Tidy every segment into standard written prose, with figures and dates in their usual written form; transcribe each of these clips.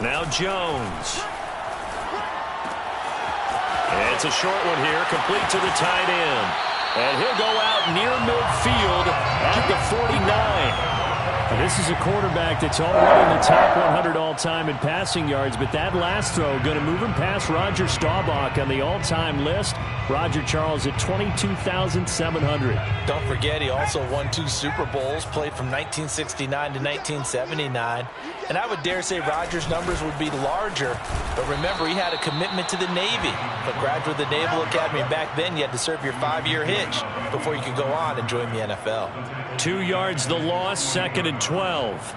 Now Jones. It's a short one here, complete to the tight end. And he'll go out near midfield at the 49. This is a quarterback that's already in the top 100 all-time in passing yards, but that last throw going to move him past Roger Staubach on the all-time list. Roger Charles at 22,700. Don't forget, he also won 2 Super Bowls, played from 1969 to 1979. And I would dare say Roger's numbers would be larger. But remember, he had a commitment to the Navy. A graduate of the Naval Academy. Back then, you had to serve your 5-year hitch before you could go on and join the NFL. 2 yards the loss, 2nd and 12.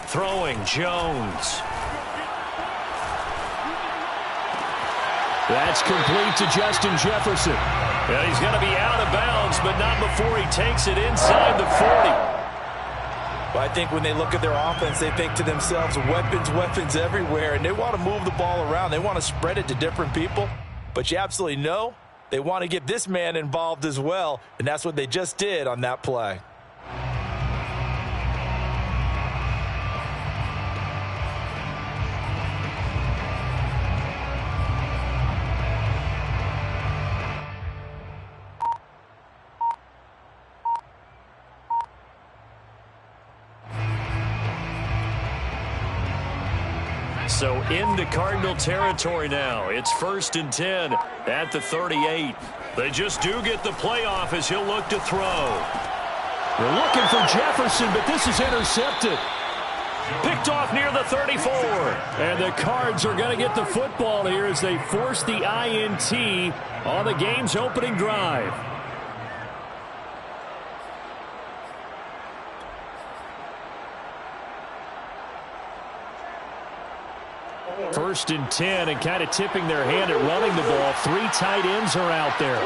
Throwing, Jones. That's complete to Justin Jefferson. Yeah, he's going to be out of bounds, but not before he takes it inside the 40. Well, I think when they look at their offense, they think to themselves, weapons everywhere, and they want to move the ball around. They want to spread it to different people, but you absolutely know they want to get this man involved as well, and that's what they just did on that play. So into Cardinal territory now. It's 1st and 10 at the 38. They just do get the playoff as he'll look to throw. They're looking for Jefferson, but this is intercepted. Picked off near the 34. And the Cards are going to get the football here as they force the INT on the game's opening drive. First and 10, and kind of tipping their hand at running the ball. 3 tight ends are out there.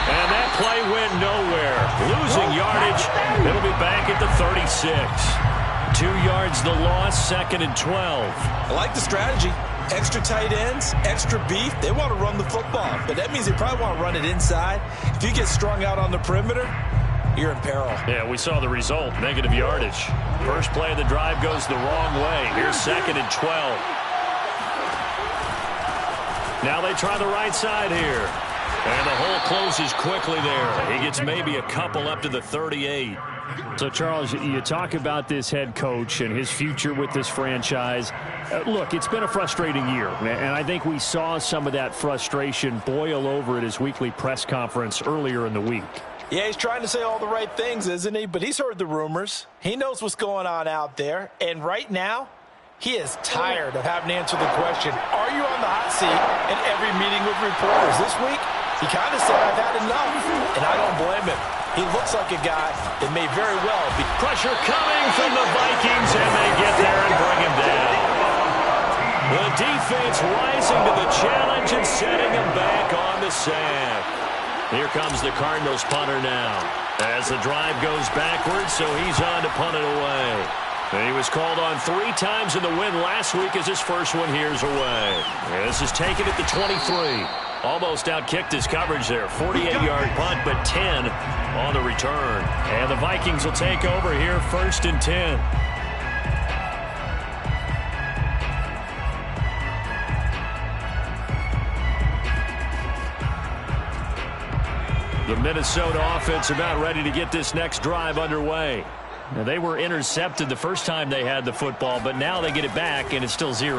And that play went nowhere. Losing yardage. It'll be back at the 36. 2 yards the loss, 2nd and 12. I like the strategy. Extra tight ends, extra beef. They want to run the football, but that means they probably want to run it inside. If you get strung out on the perimeter, you're in peril. Yeah, we saw the result, negative yardage. First play of the drive goes the wrong way. Here's 2nd and 12. Now they try the right side here. And the hole closes quickly there. He gets maybe a couple up to the 38. So, Charles, you talk about this head coach and his future with this franchise. Look, it's been a frustrating year, and I think we saw some of that frustration boil over at his weekly press conference earlier in the week. Yeah, he's trying to say all the right things, isn't he? But he's heard the rumors. He knows what's going on out there. And right now, he is tired of having to answer the question, are you on the hot seat in every meeting with reporters? This week, he kind of said, I've had enough. And I don't blame him. He looks like a guy that may very well be. Pressure coming from the Vikings, and they get there and bring him down. The defense rising to the challenge and setting him back on the sack. Here comes the Cardinals punter now. As the drive goes backwards, so he's on to punt it away. And he was called on 3 times in the win last week as his first one here's away. And this is taken at the 23. Almost outkicked his coverage there. 48-yard punt, but 10 on the return. And the Vikings will take over here 1st and 10. The Minnesota offense about ready to get this next drive underway. Now, they were intercepted the first time they had the football, but now they get it back, and it's still 0-0.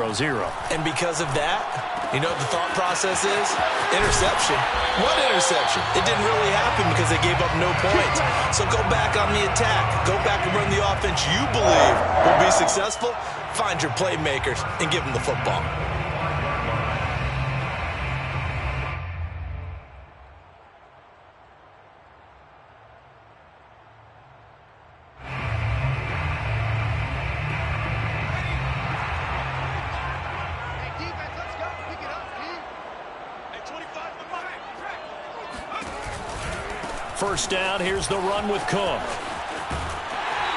And because of that, you know what the thought process is? Interception. What interception? It didn't really happen because they gave up no points. So go back on the attack. Go back and run the offense you believe will be successful. Find your playmakers and give them the football. first down. Here's the run with Cook.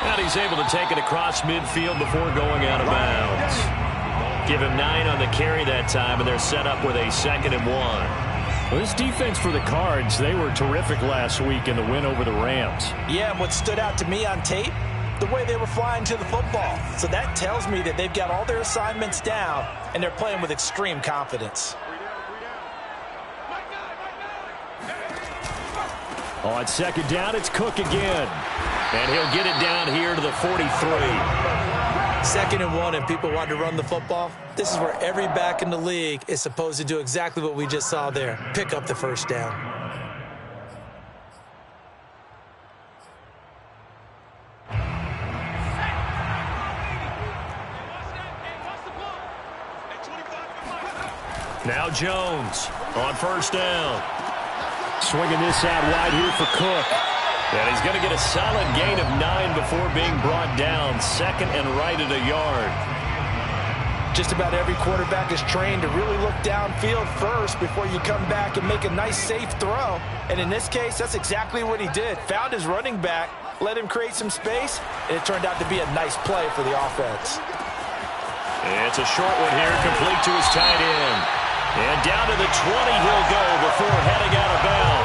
And he's able to take it across midfield before going out of bounds. Give him 9 on the carry that time, and they're set up with a 2nd and 1. Well, this defense for the Cards, they were terrific last week in the win over the Rams. Yeah, and what stood out to me on tape, the way they were flying to the football. So that tells me that they've got all their assignments down, and they're playing with extreme confidence. On 2nd down, it's Cook again. And he'll get it down here to the 43. 2nd and 1, and people want to run the football. This is where every back in the league is supposed to do exactly what we just saw there. Pick up the first down. Now Jones on first down. Swinging this out wide here for Cook. And he's going to get a solid gain of 9 before being brought down. 2nd and right at a yard. Just about every quarterback is trained to really look downfield first before you come back and make a nice, safe throw. And in this case, that's exactly what he did. Found his running back, let him create some space, and it turned out to be a nice play for the offense. It's a short one here, complete to his tight end. And down to the 20 he'll go before heading out of bounds.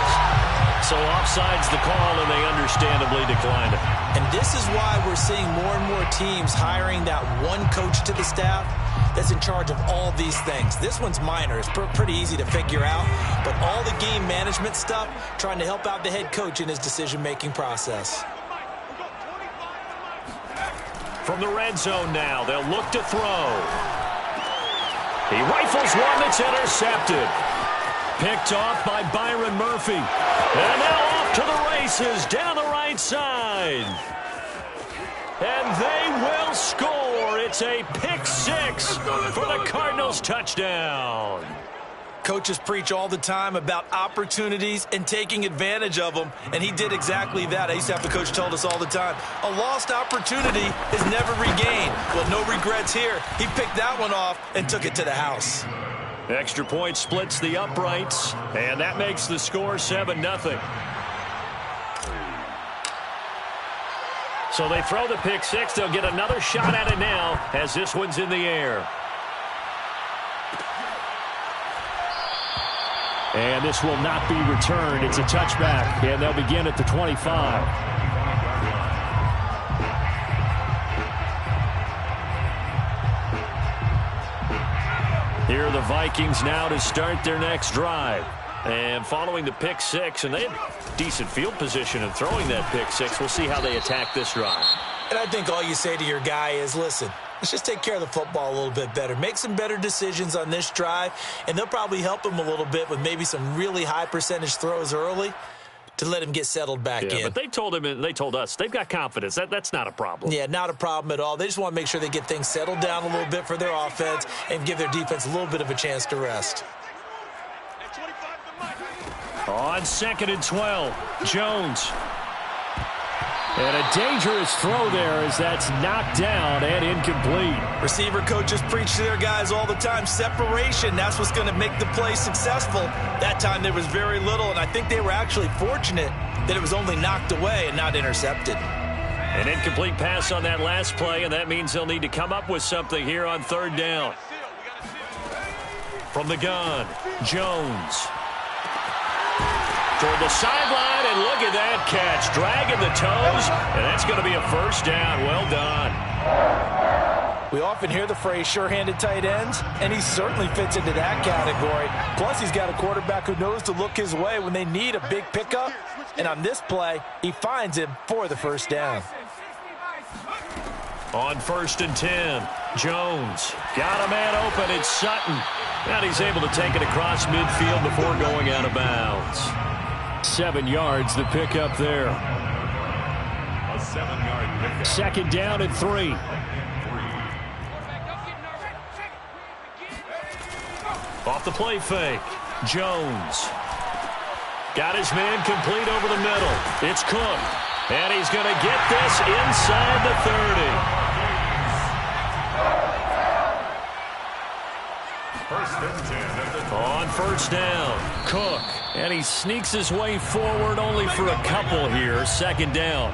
So offside's the call, and they understandably declined it. And this is why we're seeing more and more teams hiring that one coach to the staff that's in charge of all these things. This one's minor. It's pretty easy to figure out. But all the game management stuff, trying to help out the head coach in his decision-making process. From the red zone now, they'll look to throw. He rifles one that's intercepted. Picked off by Byron Murphy. And now off to the races down the right side. And they will score. It's a pick 6 for the Cardinals touchdown. Coaches preach all the time about opportunities and taking advantage of them, and he did exactly that. I used to have a coach told us all the time, a lost opportunity is never regained. Well, no regrets here. He picked that one off and took it to the house. Extra point splits the uprights, and that makes the score 7-0. So they throw the pick 6. They'll get another shot at it now as this one's in the air. And this will not be returned. It's a touchback, and they'll begin at the 25. Here are the Vikings now to start their next drive. And following the pick 6, and they had decent field position in throwing that pick 6. We'll see how they attack this drive. And I think all you say to your guy is, listen, let's just take care of the football a little bit better. Make some better decisions on this drive, and they'll probably help him a little bit with maybe some really high percentage throws early to let him get settled back in. But they told him, and they told us, they've got confidence. That's not a problem. Yeah, not a problem at all. They just want to make sure they get things settled down a little bit for their offense and give their defense a little bit of a chance to rest. On 2nd and 12, Jones. And a dangerous throw there as that's knocked down and incomplete. Receiver coaches preach to their guys all the time. Separation, that's what's going to make the play successful. That time there was very little, and I think they were actually fortunate that it was only knocked away and not intercepted. An incomplete pass on that last play, and that means they'll need to come up with something here on 3rd down. From the gun, Jones. Toward the sideline, and look at that catch. Dragging the toes, and that's going to be a first down. Well done. We often hear the phrase sure-handed tight ends, and he certainly fits into that category. Plus, he's got a quarterback who knows to look his way when they need a big pickup. And on this play, he finds him for the first down. On 1st and 10, Jones. Got a man open. It's Sutton. And he's able to take it across midfield before going out of bounds. 7 yards the pickup there. A 7-yard pickup. 2nd down and 3. Off the play fake, Jones. Got his man complete over the middle. It's Cook. And he's going to get this inside the 30. First and 10 at the On first down, Cook. And he sneaks his way forward only for a couple here. Second down.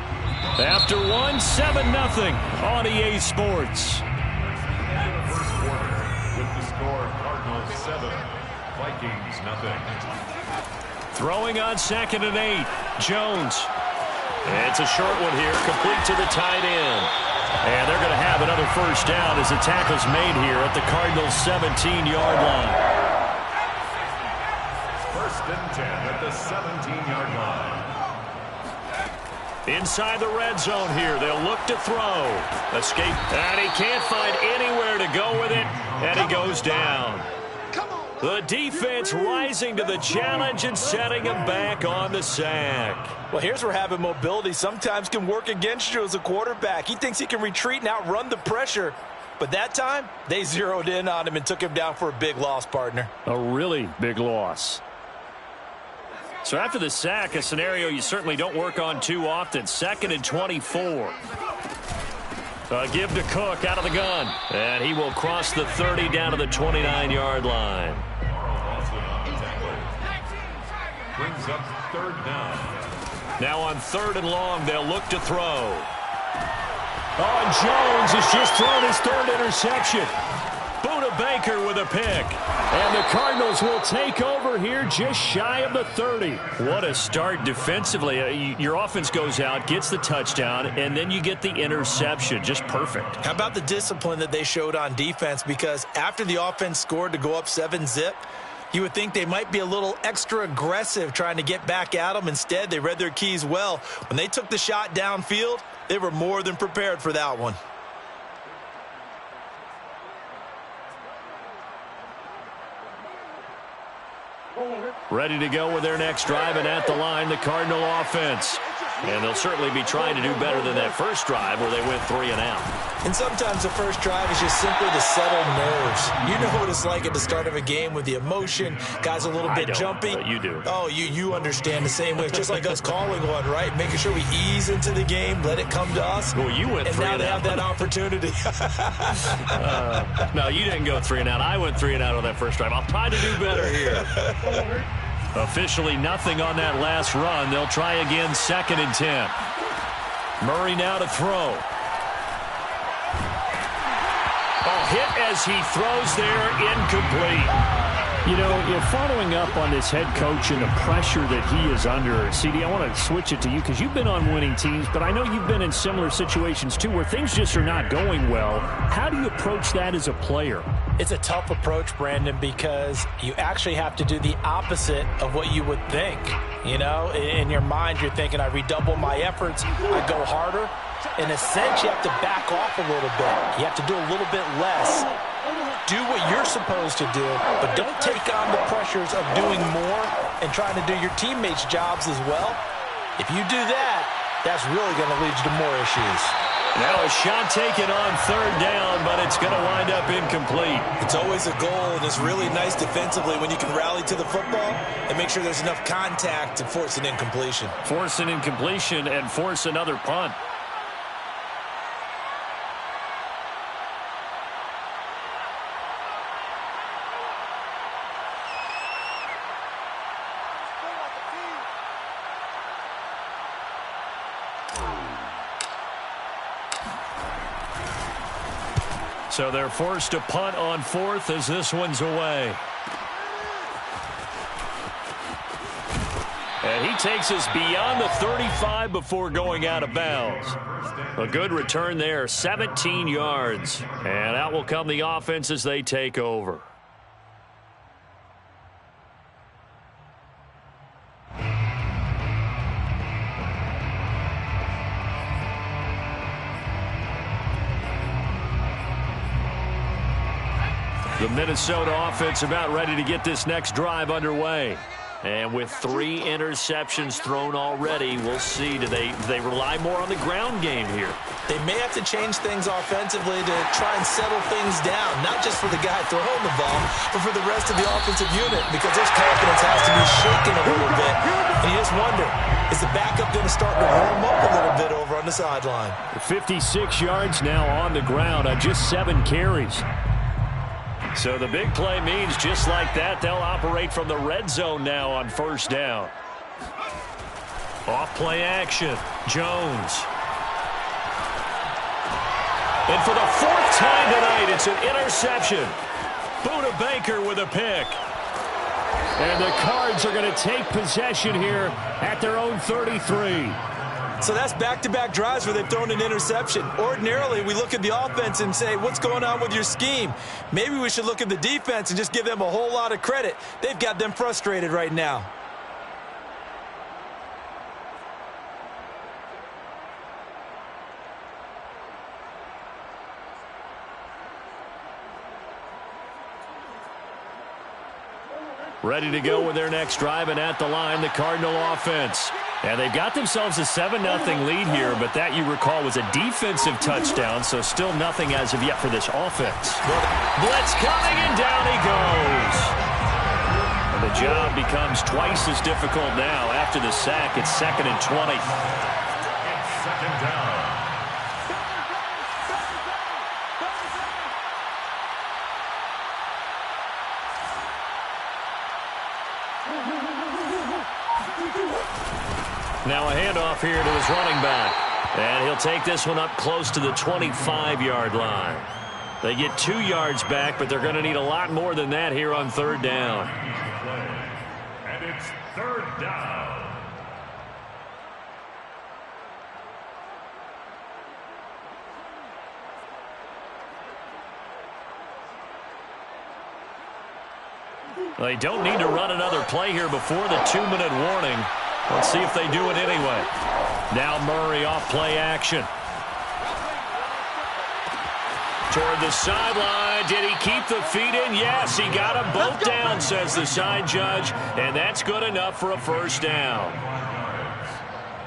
After one, 7-0 on EA Sports. first quarter with the score Cardinals 7, Vikings nothing. Throwing on 2nd and 8. Jones. It's a short one here, complete to the tight end. And they're going to have another first down as the tackle's made here at the Cardinals' 17-yard line. First and 10 at the 17-yard line. Inside the red zone here, they'll look to throw. Escape, and he can't find anywhere to go with it, and he goes down. The defense rising to the challenge and setting him back on the sack. Well, here's where having mobility sometimes can work against you as a quarterback. He thinks he can retreat and outrun the pressure. But that time, they zeroed in on him and took him down for a big loss, partner. A really big loss. So after the sack, a scenario you certainly don't work on too often. 2nd and 24. Give to Cook out of the gun. And he will cross the 30 down to the 29-yard line. Brings up third down. Now on 3rd and long, they'll look to throw. Oh, and Jones has just thrown his 3rd interception. Buda Baker with a pick. And the Cardinals will take over here just shy of the 30. What a start defensively. Your offense goes out, gets the touchdown, and then you get the interception. Just perfect. How about the discipline that they showed on defense? Because after the offense scored to go up 7-zip, you would think they might be a little extra aggressive trying to get back at them. Instead, they read their keys well. When they took the shot downfield, they were more than prepared for that one. Ready to go with their next drive, and at the line, the Cardinal offense. And they'll certainly be trying to do better than that first drive where they went 3 and out. And sometimes the first drive is just simply to settle nerves. You know what it's like at the start of a game with the emotion. Guys a little bit jumpy. But you do. Oh, you understand the same way. It's just like us calling one, right? Making sure we ease into the game, let it come to us. Well, you went 3 and out. And now they have that opportunity. No, you didn't go 3 and out. I went 3 and out on that first drive. I'll try to do better here. Officially nothing on that last run. They'll try again 2nd and 10. Murray now to throw. Oh, hit as he throws there, incomplete. You know, following up on this head coach and the pressure that he is under, CD, I want to switch it to you because you've been on winning teams, but I know you've been in similar situations too where things just are not going well. How do you approach that as a player? It's a tough approach, Brandon, because you actually have to do the opposite of what you would think. You know, in your mind, you're thinking, I redouble my efforts, I go harder. In a sense, you have to back off a little bit. You have to do a little bit less. Do what you're supposed to do, but don't take on the pressures of doing more and trying to do your teammates' jobs as well. If you do that, that's really going to lead you to more issues. Now a shot taken on 3rd down, but it's going to wind up incomplete. It's always a goal, and it's really nice defensively when you can rally to the football and make sure there's enough contact to force an incompletion. Force an incompletion and force another punt. So they're forced to punt on 4th as this one's away. And he takes us beyond the 35 before going out of bounds. A good return there, 17 yards. And out will come the offense as they take over. The Minnesota offense about ready to get this next drive underway. And with 3 interceptions thrown already, we'll see. Do they rely more on the ground game here? They may have to change things offensively to try and settle things down, not just for the guy throwing the ball, but for the rest of the offensive unit, because their confidence has to be shaken a little bit. And you just wonder, is the backup going to start to warm up a little bit over on the sideline? 56 yards now on the ground on just 7 carries. So the big play means just like that, they'll operate from the red zone now on first down. Off play action. Jones. And for the fourth time tonight, it's an interception. Buda Baker with a pick. And the Cards are going to take possession here at their own 33. So that's back-to-back drives where they've thrown an interception. Ordinarily, we look at the offense and say, what's going on with your scheme? Maybe we should look at the defense and just give them a whole lot of credit. They've got them frustrated right now. Ready to go with their next drive, and at the line, the Cardinal offense. And they've got themselves a 7-0 lead here, but that, you recall, was a defensive touchdown, so still nothing as of yet for this offense. Blitz coming, and down he goes. And the job becomes twice as difficult now. After the sack, it's 2nd and 20. It's 2nd down. Now a handoff here to his running back. And he'll take this one up close to the 25-yard line. They get 2 yards back, but they're going to need a lot more than that here on third down. And it's 3rd down. They don't need to run another play here before the 2-minute warning. Let's see if they do it anyway. Now Murray off play action. Toward the sideline. Did he keep the feet in? Yes, he got them both down, says the side judge. And that's good enough for a first down.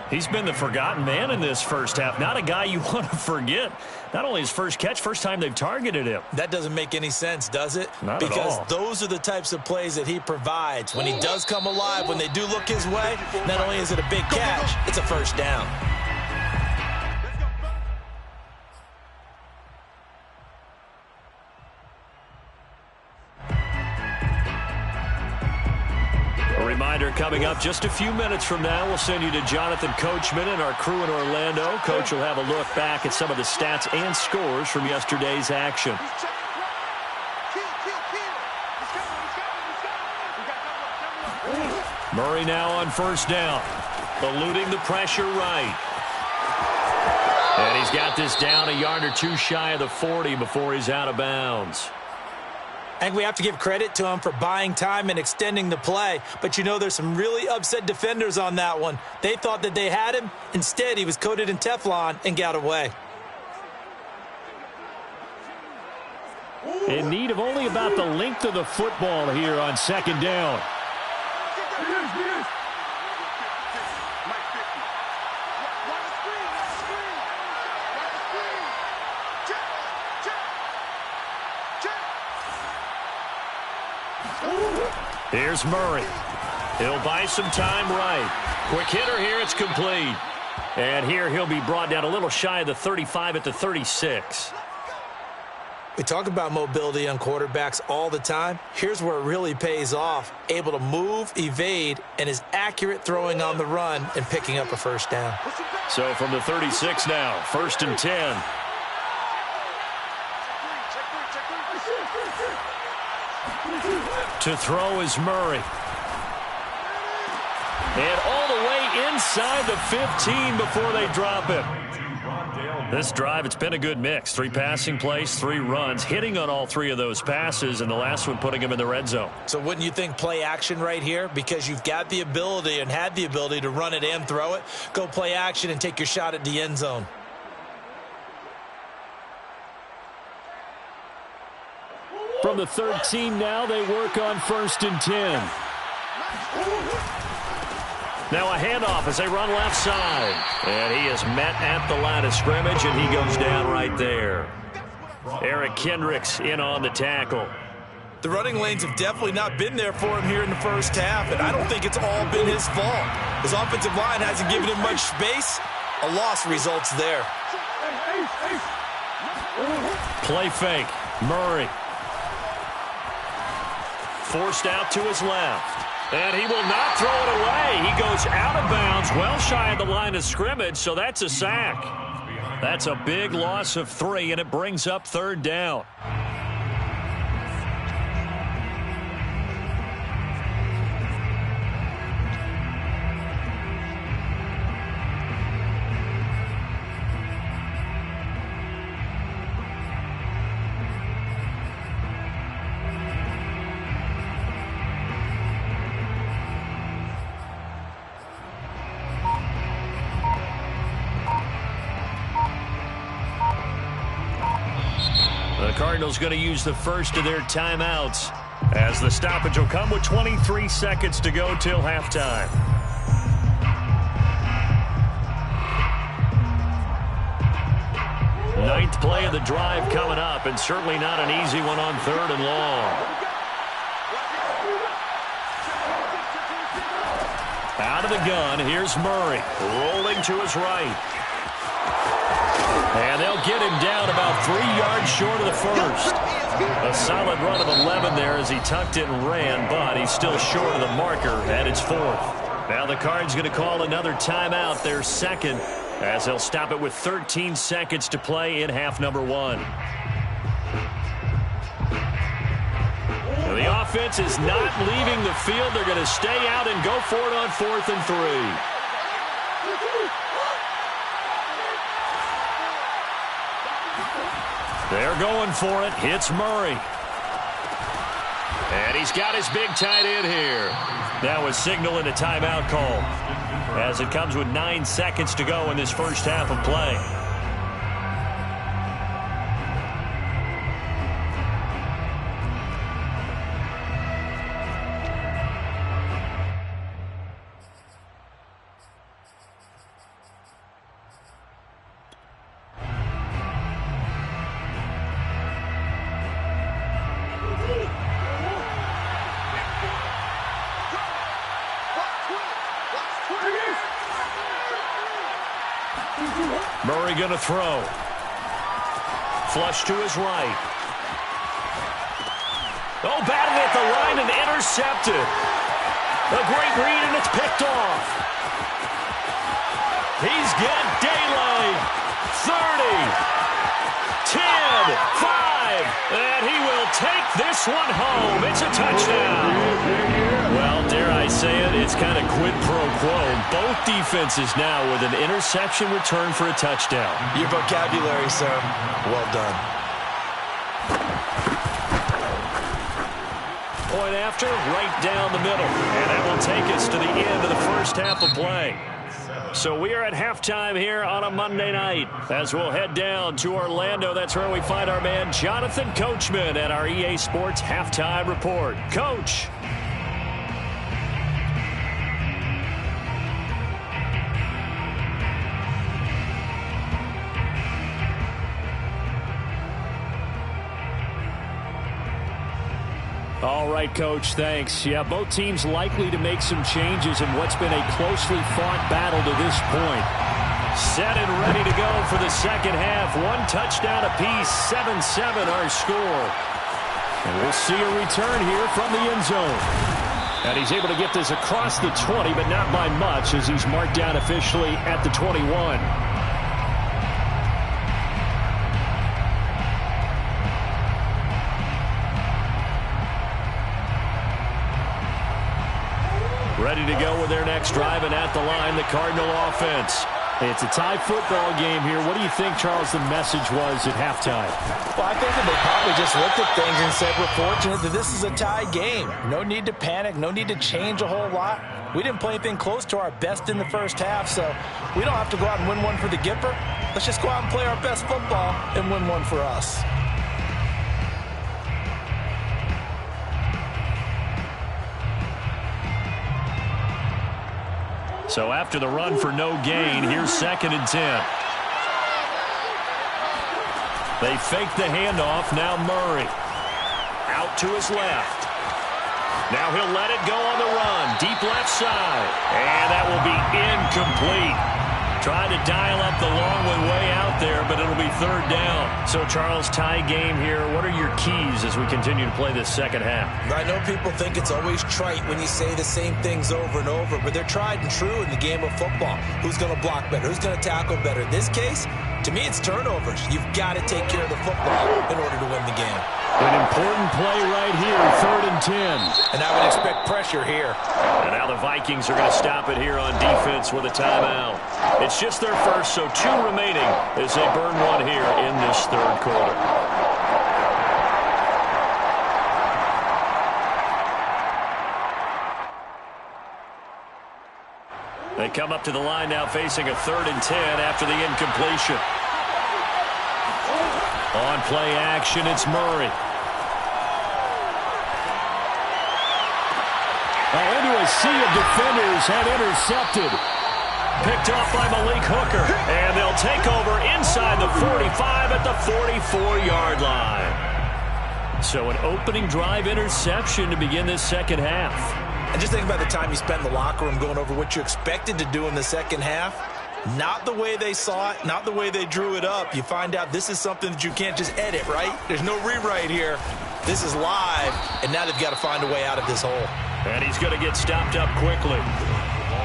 He's been the forgotten man in this first half. Not a guy you want to forget. Not only his first catch, first time they've targeted him. That doesn't make any sense, does it? Not at all. Because those are the types of plays that he provides. When he does come alive, when they do look his way, not only is it a big catch, it's a first down. Reminder coming up just a few minutes from now. We'll send you to Jonathan Coachman and our crew in Orlando. Coach will have a look back at some of the stats and scores from yesterday's action. Murray now on first down. Eluding the pressure right. And he's got this down a yard or two shy of the 40 before he's out of bounds. I think we have to give credit to him for buying time and extending the play. But, you know, there's some really upset defenders on that one. They thought that they had him. Instead, he was coated in Teflon and got away. In need of only about the length of the football here on second down. Here's Murray. He'll buy some time right. Quick hitter here. It's complete. And here he'll be brought down a little shy of the 35 at the 36. We talk about mobility on quarterbacks all the time. Here's where it really pays off. Able to move, evade, and is accurate throwing on the run and picking up a first down. So from the 36 now, 1st and 10. To throw is Murray. And all the way inside the 15 before they drop it. This drive, it's been a good mix. 3 passing plays, 3 runs, hitting on all 3 of those passes, and the last one putting him in the red zone. So wouldn't you think play action right here? Because you've got the ability and had the ability to run it and throw it. Go play action and take your shot at the end zone. From the 13 now, they work on 1st and 10. Now a handoff as they run left side. And he is met at the line of scrimmage, and he goes down right there. Eric Kendricks in on the tackle. The running lanes have definitely not been there for him here in the first half, and I don't think it's all been his fault. His offensive line hasn't given him much space. A loss results there. Play fake. Murray. forced out to his left. And he will not throw it away. He goes out of bounds, well shy of the line of scrimmage, so that's a sack. That's a big loss of 3, and it brings up 3rd down. The Cardinals going to use the first of their timeouts as the stoppage will come with 23 seconds to go till halftime. Ninth play of the drive coming up, and certainly not an easy one on 3rd and long. Out of the gun, here's Murray, rolling to his right. And they'll get him down about 3 yards short of the first. A solid run of 11 there as he tucked it and ran, but he's still short of the marker, and it's 4th. Now the Cards going to call another timeout, their second, as they'll stop it with 13 seconds to play in half number 1. The offense is not leaving the field. They're going to stay out and go for it on 4th and 3. They're going for it. Hits Murray. And he's got his big tight end here. That was signaling a timeout call as it comes with 9 seconds to go in this first half of play. Murray going to throw. Flush to his right. Oh, batted at the line and intercepted. A great read, and it's picked off. He's got daylight. 30, 10, 5, and he will take this one home. It's a touchdown. Well, dare I say it, it's kind of quid pro quo. Both defenses now with an interception return for a touchdown. Your vocabulary, sir. Well done. Point after, right down the middle. And that will take us to the end of the first half of play. So we are at halftime here on a Monday night as we'll head down to Orlando. That's where we find our man Jonathan Coachman at our EA Sports Halftime Report. Coach. All right, Coach, thanks. Yeah, both teams likely to make some changes in what's been a closely fought battle to this point. Set and ready to go for the second half. 1 touchdown apiece, 7-7 our score. And we'll see a return here from the end zone. And he's able to get this across the 20, but not by much as he's marked down officially at the 21. Ready to go with their next drive, and at the line, the Cardinal offense. It's a tie football game here. What do you think, Charles, the message was at halftime? Well, I think that they probably just looked at things and said, we're fortunate that this is a tie game. No need to panic. No need to change a whole lot. We didn't play anything close to our best in the first half, so we don't have to go out and win one for the Gipper. Let's just go out and play our best football and win one for us. So after the run for no gain, here's 2nd and 10. They fake the handoff. Now Murray. Out to his left. Now he'll let it go on the run. Deep left side. And that will be incomplete. Trying to dial up the long way out there, but it'll be third down. So, Charles, tie game here. What are your keys as we continue to play this second half? I know people think it's always trite when you say the same things over and over, but they're tried and true in the game of football. Who's going to block better? Who's going to tackle better? In this case, to me, it's turnovers. You've got to take care of the football in order to win the game. An important play right here, 3rd and 10. And I would expect pressure here. And now the Vikings are going to stop it here on defense with a timeout. It's just their first, so 2 remaining as they burn one here in this third quarter. They come up to the line now facing a 3rd and 10 after the incompletion. On play action, it's Murray. Into a sea of defenders and intercepted. Picked off by Malik Hooker. And they'll take over inside the 45 at the 44-yard line. So an opening drive interception to begin this second half. And just think about the time you spend in the locker room going over what you expected to do in the second half. Not the way they saw it, not the way they drew it up. You find out this is something that you can't just edit, right? There's no rewrite here. This is live, and now they've got to find a way out of this hole. And he's going to get stopped up quickly.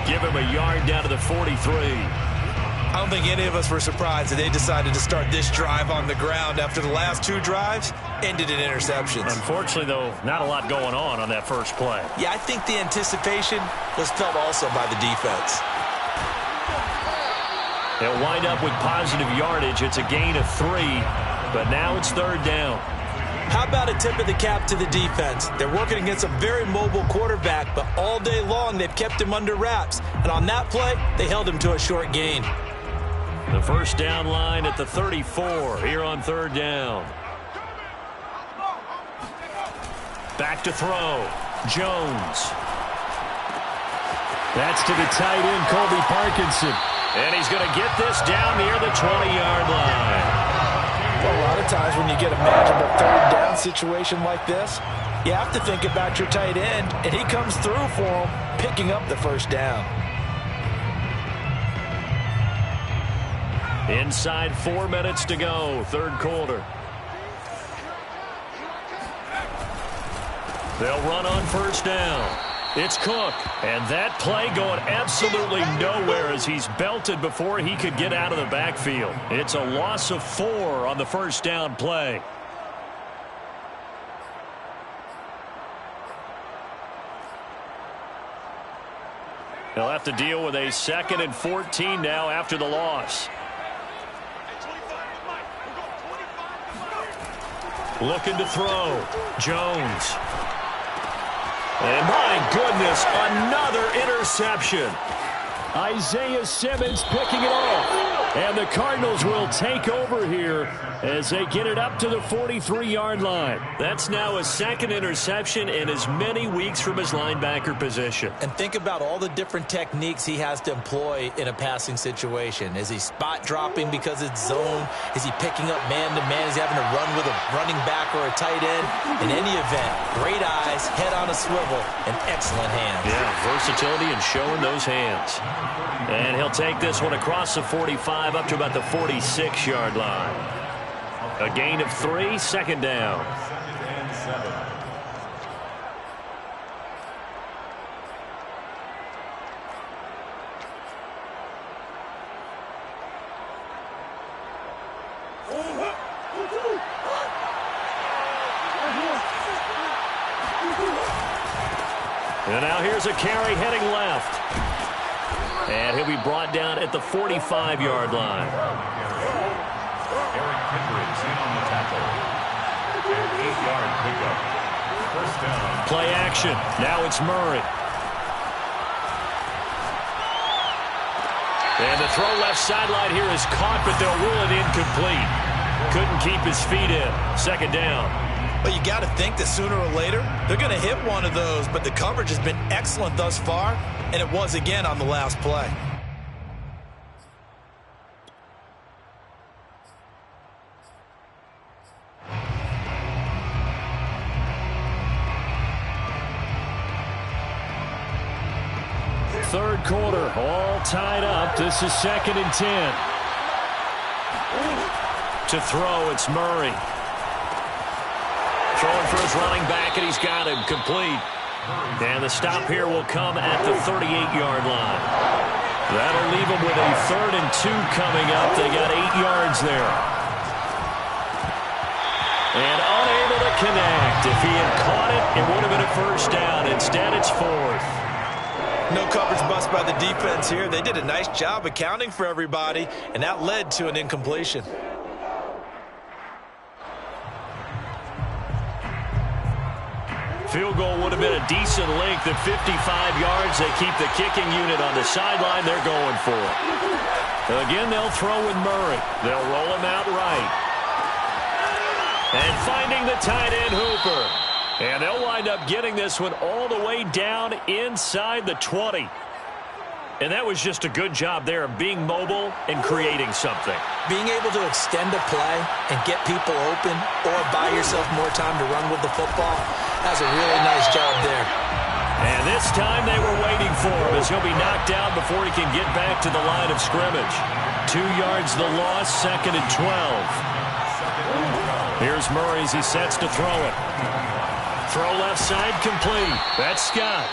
Give him a yard down to the 43. I don't think any of us were surprised that they decided to start this drive on the ground after the last 2 drives ended in interceptions. Unfortunately, though, not a lot going on that first play. Yeah, I think the anticipation was felt also by the defense. They'll wind up with positive yardage. It's a gain of 3, but now it's 3rd down. How about a tip of the cap to the defense? They're working against a very mobile quarterback, but all day long they've kept him under wraps. And on that play, they held him to a short gain. The first down line at the 34 here on 3rd down. Back to throw. Jones. That's to the tight end, Colby Parkinson. And he's going to get this down near the 20-yard line. Well, a lot of times when you get a manageable 3rd down situation like this, you have to think about your tight end, and he comes through for him, picking up the first down. Inside 4 minutes to go, 3rd quarter. They'll run on first down. It's Cook. And that play going absolutely nowhere as he's belted before he could get out of the backfield. It's a loss of 4 on the first down play. They'll have to deal with a 2nd and 14 now after the loss. Looking to throw. Jones. And my goodness, another interception. Isaiah Simmons picking it off. And the Cardinals will take over here as they get it up to the 43-yard line. That's now a 2nd interception in as many weeks from his linebacker position. And think about all the different techniques he has to employ in a passing situation. Is he spot dropping because it's zone? Is he picking up man-to-man? Is he having to run with a running back or a tight end? In any event, great eyes, head on a swivel, and excellent hands. Yeah, versatility and showing those hands. And he'll take this one across the 45 up to about the 46-yard line. A gain of 3, 2nd down. And now here's a carry heading left. And he'll be brought down at the 45-yard line. Eric Kendricks in on the tackle. An 8-yard pickup. First down. Play action. Now it's Murray. And the throw left sideline here is caught, but they'll rule it incomplete. Couldn't keep his feet in. 2nd down. But you got to think that sooner or later, they're going to hit one of those. But the coverage has been excellent thus far, and it was again on the last play. third quarter, all tied up. This is 2nd and 10. To throw, it's Murray. Throwing for his running back, and he's got him complete. And the stop here will come at the 38-yard line. That'll leave him with a 3rd and 2 coming up. They got 8 yards there. And unable to connect. If he had caught it, it would have been a first down. Instead, it's 4th. No coverage bust by the defense here. They did a nice job accounting for everybody, and that led to an incompletion. Field goal would have been a decent length at 55 yards. They keep the kicking unit on the sideline. They're going for it. Again, they'll throw with Murray. They'll roll him out right. And finding the tight end, Hooper. And they'll wind up getting this one all the way down inside the 20. And that was just a good job there of being mobile and creating something. Being able to extend a play and get people open or buy yourself more time to run with the football, that's a really nice job there. And this time they were waiting for him as he'll be knocked down before he can get back to the line of scrimmage. 2 yards the loss, 2nd and 12. Here's Murray as he sets to throw it. Throw left side complete. That's Scott.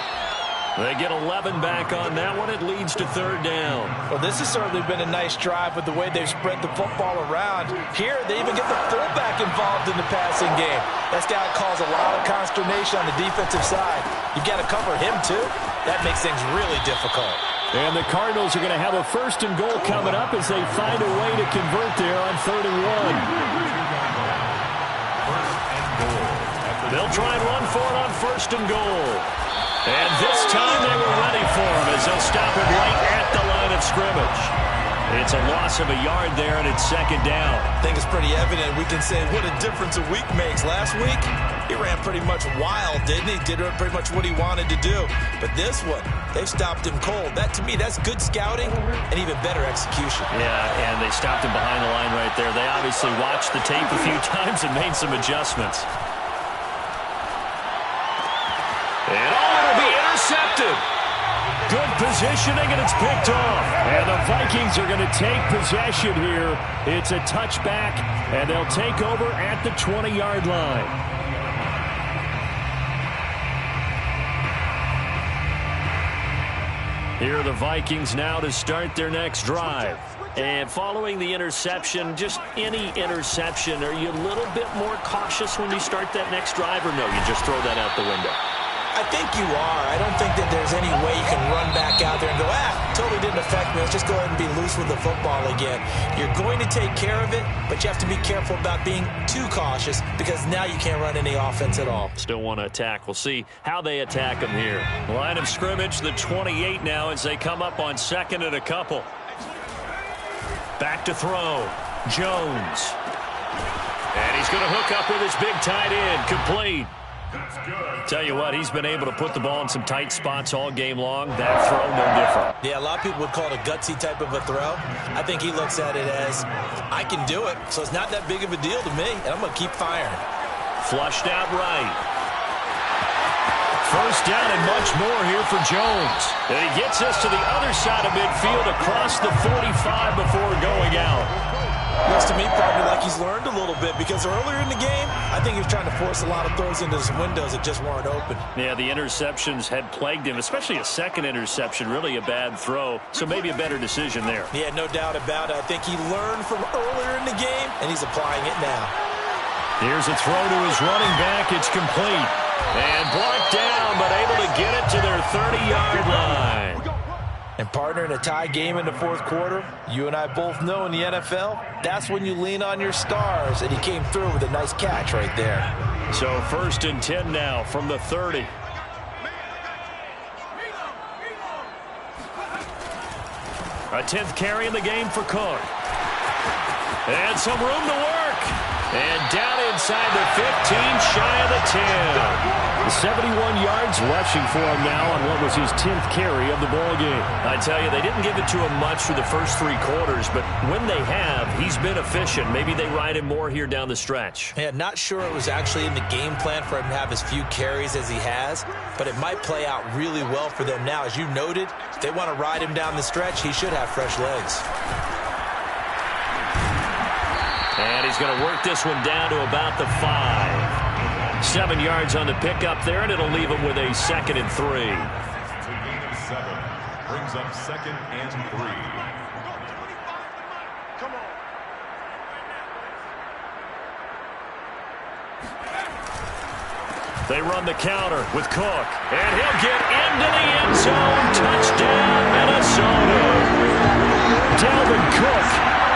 They get 11 back on that one. It leads to 3rd down. Well, this has certainly been a nice drive with the way they've spread the football around. Here, they even get the fullback involved in the passing game. That's got to cause a lot of consternation on the defensive side. You've got to cover him, too. That makes things really difficult. And the Cardinals are going to have a 1st and goal coming up as they find a way to convert there on 3rd and 1. They'll try and run for it on 1st and goal. And this time they were ready for him as they'll stop him right at the line of scrimmage. It's a loss of a yard there, and it's 2nd down. I think it's pretty evident. We can say what a difference a week makes. Last week, he ran pretty much wild, didn't he? Did pretty much what he wanted to do. But this one, they've stopped him cold. That, to me, that's good scouting and even better execution. Yeah, and they stopped him behind the line right there. They obviously watched the tape a few times and made some adjustments. And it'll be intercepted. Good positioning, and it's picked off. And the Vikings are going to take possession here. It's a touchback, and they'll take over at the 20-yard line. Here are the Vikings now to start their next drive. And following the interception, just any interception, are you a little bit more cautious when you start that next drive, or no, you just throw that out the window? I think you are. I don't think that there's any way you can run back out there and go, totally didn't affect me. Let's just go ahead and be loose with the football again. You're going to take care of it, but you have to be careful about being too cautious because now you can't run any offense at all. Still want to attack. We'll see how they attack them here. Line of scrimmage, the 28 now as they come up on 2nd and a couple. Back to throw. Jones. And he's going to hook up with his big tight end. Complete. Tell you what, he's been able to put the ball in some tight spots all game long. That throw, no different. Yeah, a lot of people would call it a gutsy type of a throw. I think he looks at it as, I can do it, so it's not that big of a deal to me, and I'm going to keep firing. Flushed out right. First down and much more here for Jones. And he gets us to the other side of midfield across the 45 before going out. Looks to me, partner, like he's learned a little bit because earlier in the game, I think he was trying to force a lot of throws into some windows that just weren't open. Yeah, the interceptions had plagued him, especially a second interception, really a bad throw. So maybe a better decision there. Yeah, no doubt about it. I think he learned from earlier in the game, and he's applying it now. Here's a throw to his running back. It's complete. And blocked down, but able to get it to their 30-yard line. And, partner, in a tie game in the 4th quarter, you and I both know in the NFL, that's when you lean on your stars, and he came through with a nice catch right there. So 1st and 10 now from the 30. A 10th carry in the game for Cook. And some room to work. And down inside the 15, shy of the 10. 71 yards rushing for him now on what was his 10th carry of the ball game. I tell you, they didn't give it to him much for the first 3 quarters, but when they have, he's been efficient. Maybe they ride him more here down the stretch. Yeah, not sure it was actually in the game plan for him to have as few carries as he has, but it might play out really well for them now. As you noted, if they want to ride him down the stretch, he should have fresh legs. And he's going to work this one down to about the 5. 7 yards on the pickup there, and it'll leave him with a 2nd and 3. It's a gain of 7. Brings up 2nd and 3. Come on. They run the counter with Cook, and he'll get into the end zone. Touchdown, Minnesota. Dalvin Cook,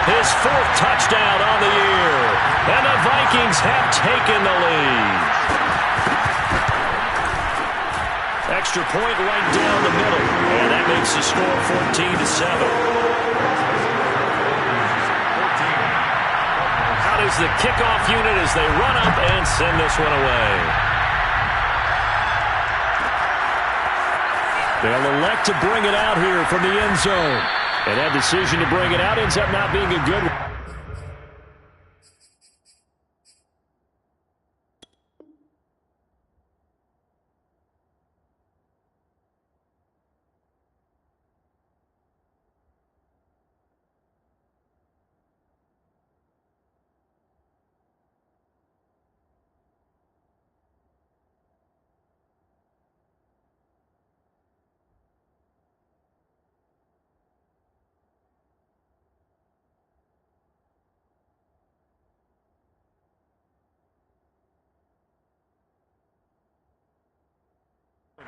his 4th touchdown on the year. And the Vikings have taken the lead. Extra point right down the middle. And that makes the score 14-7. Out is the kickoff unit as they run up and send this one away. They'll elect to bring it out here from the end zone. And that decision to bring it out ends up not being a good one.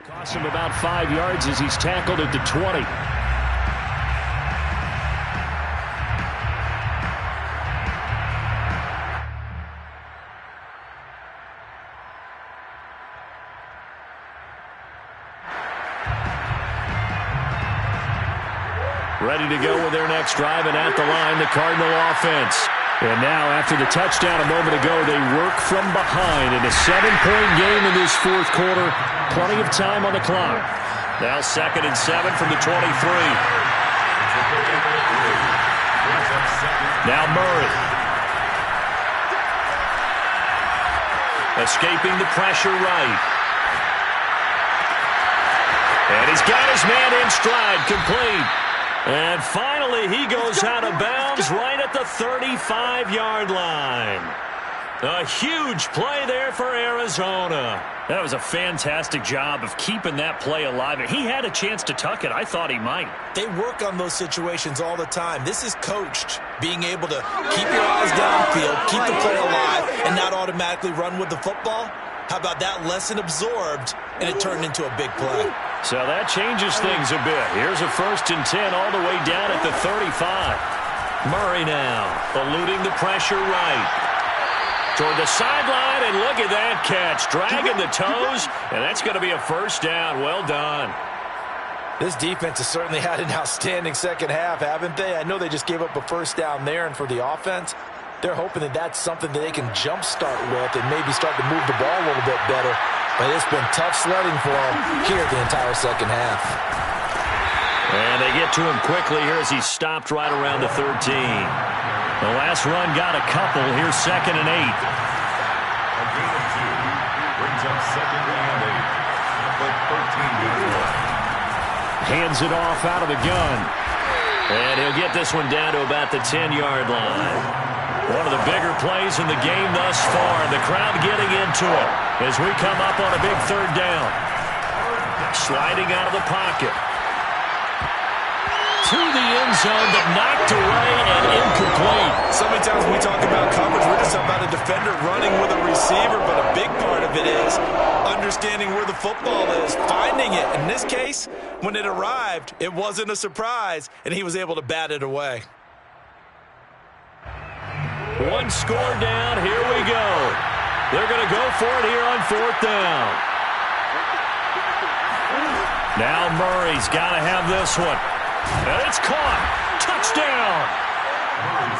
Costs him about 5 yards as he's tackled at the 20. Ready to go with their next drive, and at the line, the Cardinal offense. And now, after the touchdown a moment ago, they work from behind in a 7-point game in this 4th quarter. Plenty of time on the clock. Now 2nd and 7 from the 23. Now Murray. Escaping the pressure right. And he's got his man in stride, complete. And finally, he goes out of bounds right at the 35-yard line. A huge play there for Arizona. That was a fantastic job of keeping that play alive. He had a chance to tuck it. I thought he might. They work on those situations all the time. This is coached, being able to keep your eyes downfield, keep the play alive, and not automatically run with the football. How about that lesson absorbed, and it turned into a big play? So that changes things a bit. Here's a 1st and 10 all the way down at the 35. Murray now, eluding the pressure right. Toward the sideline, and look at that catch. Dragging the toes, and that's going to be a 1st down. Well done. This defense has certainly had an outstanding second half, haven't they? I know they just gave up a 1st down there, and for the offense, they're hoping that that's something that they can jumpstart with and maybe start to move the ball a little bit better. But it's been tough sledding for them here the entire second half. And they get to him quickly here as he's stopped right around the 13. The last run got a couple. Here's 2nd and 8. A gain of 2. Brings up 2nd and 8. But 13 yards. Hands it off out of the gun. And he'll get this one down to about the 10-yard line. One of the bigger plays in the game thus far. The crowd getting into it as we come up on a big 3rd down. Sliding out of the pocket. To the end zone, but knocked away and incomplete. So many times when we talk about coverage, we're just talking about a defender running with a receiver, but a big part of it is understanding where the football is, finding it. In this case, when it arrived, it wasn't a surprise, and he was able to bat it away. One score down. Here we go. They're going to go for it here on 4th down. Now Murray's got to have this one. And it's caught. Touchdown.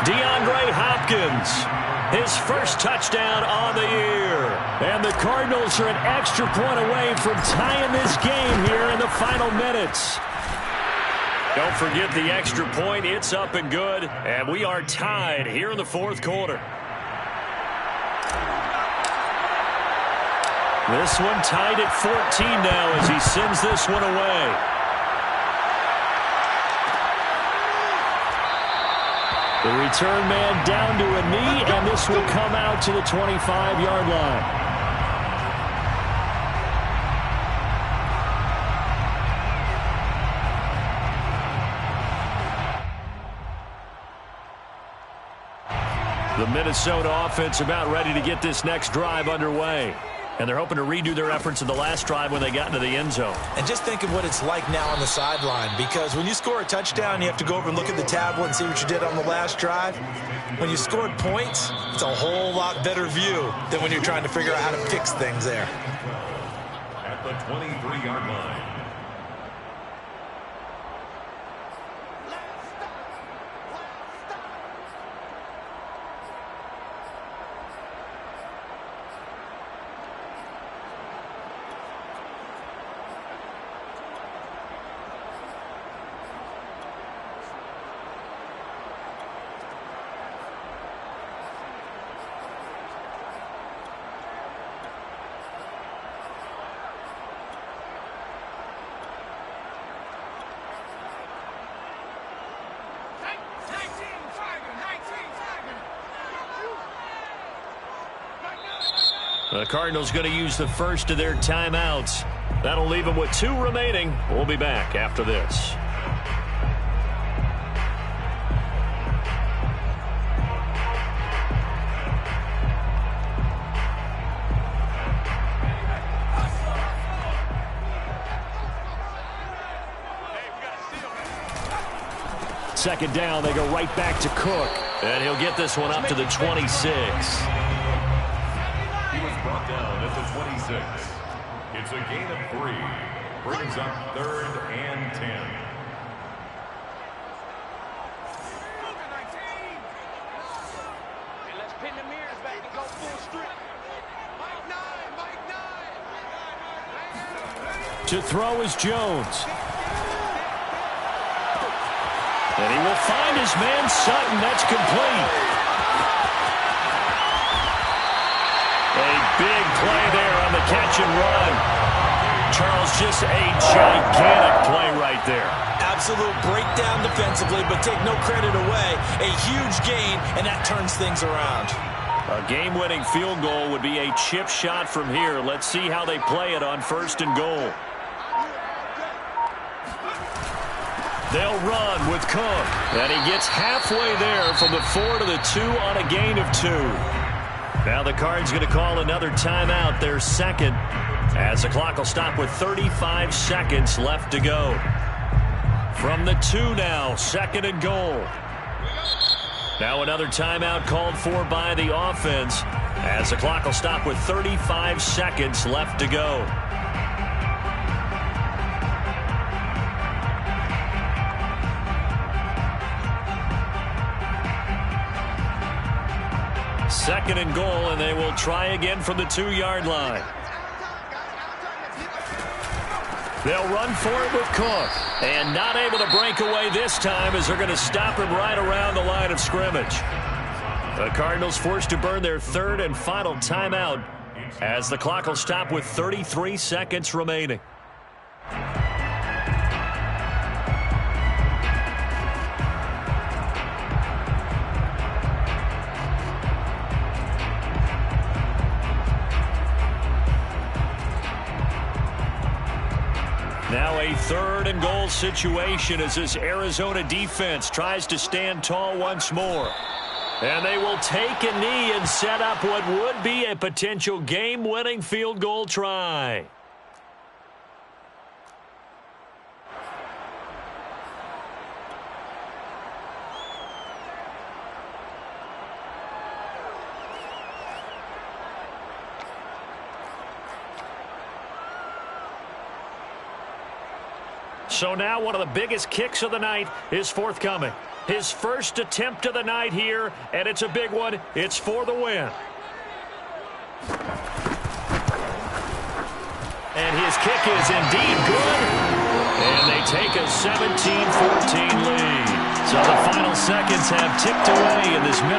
DeAndre Hopkins. his first touchdown on the year. And the Cardinals are an extra point away from tying this game here in the final minutes. Don't forget the extra point. It's up and good. And we are tied here in the fourth quarter. This one tied at 14 now as he sends this one away. The return man down to a knee, and this will come out to the 25-yard line. The Minnesota offense about ready to get this next drive underway. And they're hoping to redo their efforts in the last drive when they got into the end zone. And just think of what it's like now on the sideline, because when you score a touchdown, you have to go over and look at the tablet and see what you did on the last drive. When you scored points, it's a whole lot better view than when you're trying to figure out how to fix things there. At the 23-yard line. The Cardinals going to use the first of their timeouts. That'll leave them with 2 remaining. We'll be back after this. Second down, they go right back to Cook. And he'll get this one up to the 26. Brought down at the 26. It's a gain of 3. Brings up 3rd and 10. And let's pin the mirrors back and go full strip. Mike 9. To throw is Jones. And he will find his man Sutton. That's complete. Big play there on the catch and run. Charles, just a gigantic play right there. Absolute breakdown defensively, but take no credit away. A huge gain, and that turns things around. A game-winning field goal would be a chip shot from here. Let's see how they play it on 1st and goal. They'll run with Cook. And he gets halfway there from the 4 to the 2 on a gain of 2. Now the Cards going to call another timeout, their second, as the clock will stop with 35 seconds left to go. From the 2 now, 2nd and goal. Now another timeout called for by the offense, as the clock will stop with 35 seconds left to go. Second and goal, and they will try again from the 2-yard line. They'll run for it with Cook. And not able to break away this time as they're going to stop him right around the line of scrimmage. The Cardinals forced to burn their 3rd and final timeout as the clock will stop with 33 seconds remaining. Now a 3rd and goal situation as this Arizona defense tries to stand tall once more. And they will take a knee and set up what would be a potential game-winning field goal try. So now one of the biggest kicks of the night is forthcoming. His first attempt of the night here, and it's a big one. It's for the win. And his kick is indeed good. And they take a 17-14 lead. So the final seconds have ticked away in this Minnesota.